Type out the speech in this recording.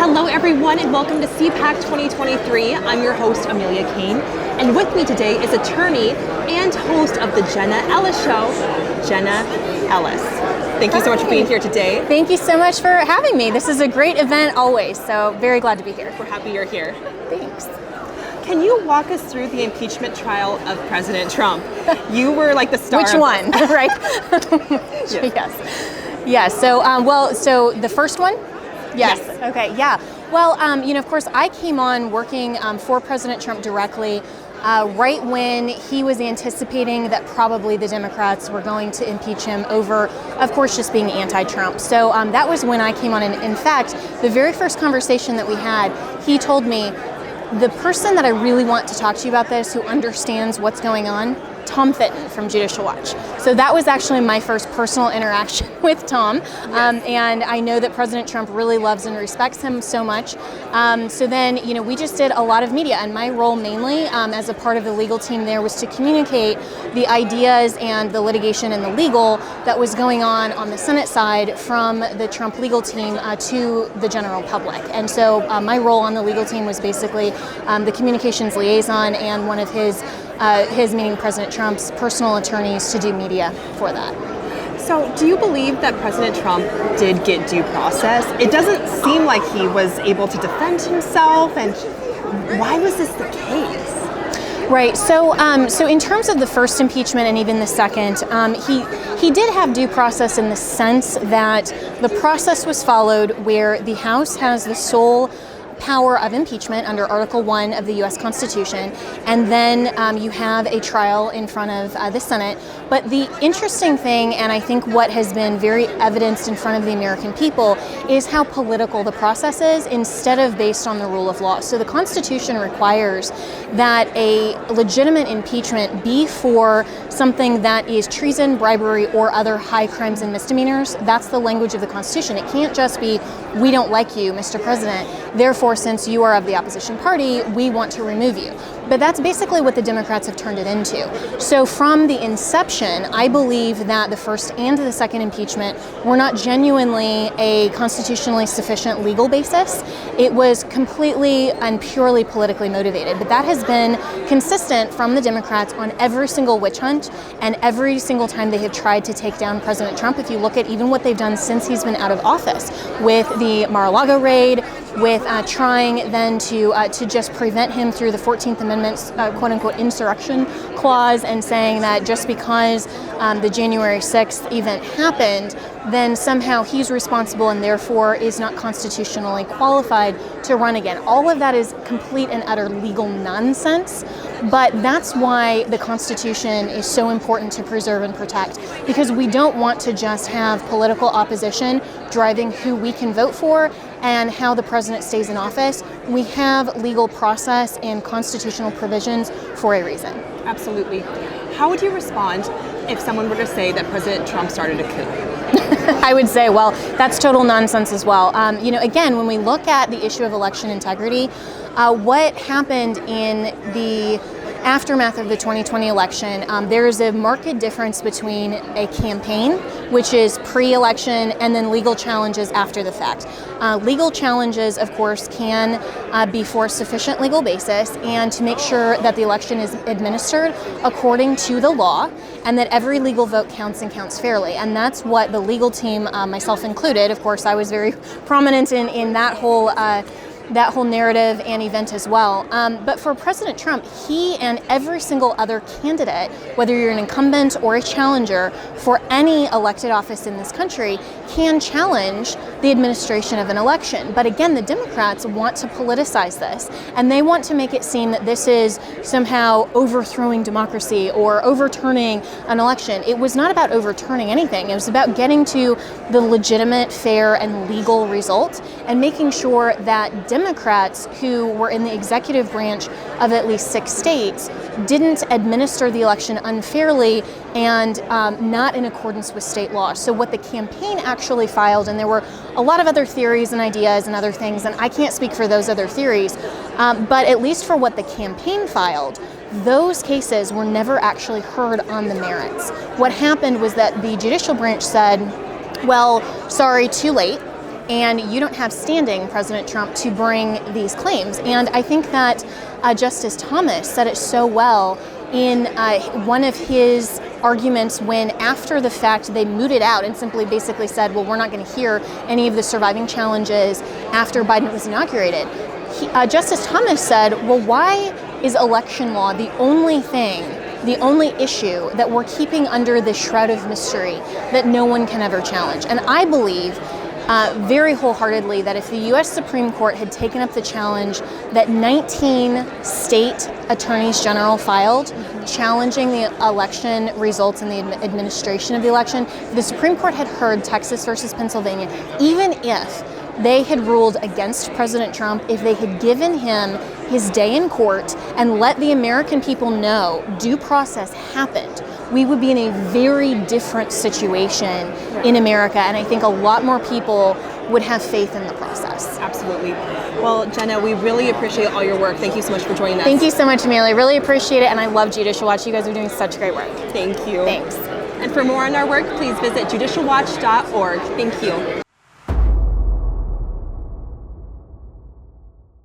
Hello everyone and welcome to CPAC 2023. I'm your host Amelia Kane, and with me today is attorney and host of the Jenna Ellis Show, Jenna Ellis. Thank you so much for being here today. Thank you so much for having me. This is a great event always, so very glad to be here. We're happy you're here. Thanks. Can you walk us through the impeachment trial of President Trump? You were like the star. Which one, right? Yes. So the first one? Yes. Okay, yeah. Well, of course, I came on working for President Trump directly right when he was anticipating that probably the Democrats were going to impeach him over, of course, just being anti-Trump. So that was when I came on. And in fact, the very first conversation that we had, he told me, the person that I really want to talk to you about this, who understands what's going on, Tom Fitton from Judicial Watch. So that was actually my first personal interaction with Tom. And I know that President Trump really loves and respects him so much. So then, we just did a lot of media, and my role mainly as a part of the legal team there was to communicate the ideas and the litigation and the legal that was going on the Senate side from the Trump legal team to the general public. And so my role on the legal team was basically the communications liaison and one of his meaning President Trump's personal attorneys to do media for that. So do you believe that President Trump did get due process? It doesn't seem like he was able to defend himself, and why was this the case? Right. So in terms of the first impeachment and even the second, he did have due process in the sense that the process was followed where the House has the sole power of impeachment under Article 1 of the U.S. Constitution, and then you have a trial in front of the Senate. But the interesting thing, and I think what has been very evidenced in front of the American people, is how political the process is instead of based on the rule of law. So the Constitution requires that a legitimate impeachment be for something that is treason, bribery, or other high crimes and misdemeanors. That's the language of the Constitution. It can't just be, we don't like you, Mr. President, therefore, since you are of the opposition party, we want to remove you. But that's basically what the Democrats have turned it into. So from the inception, I believe that the first and the second impeachment were not genuinely a constitutionally sufficient legal basis. It was completely and purely politically motivated. But that has been consistent from the Democrats on every single witch hunt and every single time they have tried to take down President Trump. If you look at even what they've done since he's been out of office, with the Mar-a-Lago raid, with trying then to just prevent him through the 14th Amendment's quote-unquote insurrection clause, and saying that just because the January 6th event happened, then somehow he's responsible and therefore is not constitutionally qualified to run again. All of that is complete and utter legal nonsense, but that's why the Constitution is so important to preserve and protect, because we don't want to just have political opposition driving who we can vote for and how the president stays in office. We have legal process and constitutional provisions for a reason. Absolutely. How would you respond if someone were to say that President Trump started a coup? I would say, well, that's total nonsense as well. Again, when we look at the issue of election integrity, what happened in the aftermath of the 2020 election, there is a marked difference between a campaign, which is pre-election, and then legal challenges after the fact. Legal challenges, of course, can be for sufficient legal basis and to make sure that the election is administered according to the law, and that every legal vote counts and counts fairly. And that's what the legal team, myself included, of course, I was very prominent in that whole narrative and event as well. But for President Trump, he and every single other candidate, whether you're an incumbent or a challenger for any elected office in this country, can challenge the administration of an election. But again, the Democrats want to politicize this, and they want to make it seem that this is somehow overthrowing democracy or overturning an election. It was not about overturning anything. It was about getting to the legitimate, fair, and legal result, and making sure that Democrats who were in the executive branch of at least 6 states didn't administer the election unfairly and not in accordance with state law. So what the campaign actually filed, and there were a lot of other theories and ideas and other things, and I can't speak for those other theories, but at least for what the campaign filed, those cases were never actually heard on the merits. What happened was that the judicial branch said, well, sorry, too late. and you don't have standing, President Trump, to bring these claims. And I think that Justice Thomas said it so well in one of his arguments when, after the fact, they mooted out and simply basically said, well, we're not going to hear any of the surviving challenges after Biden was inaugurated. Justice Thomas said, well, why is election law the only issue that we're keeping under the shroud of mystery that no one can ever challenge? And I believe very wholeheartedly that if the U.S. Supreme Court had taken up the challenge that 19 state attorneys general filed, challenging the election results and the administration of the election, if the Supreme Court had heard Texas versus Pennsylvania, even if they had ruled against President Trump, if they had given him his day in court and let the American people know due process happened, we would be in a very different situation in America, and I think a lot more people would have faith in the process. Absolutely. Well, Jenna, we really appreciate all your work. Thank you so much for joining us. Thank you so much, Amelia. I really appreciate it, and I love Judicial Watch. You guys are doing such great work. Thank you. Thanks. And for more on our work, please visit judicialwatch.org. Thank you.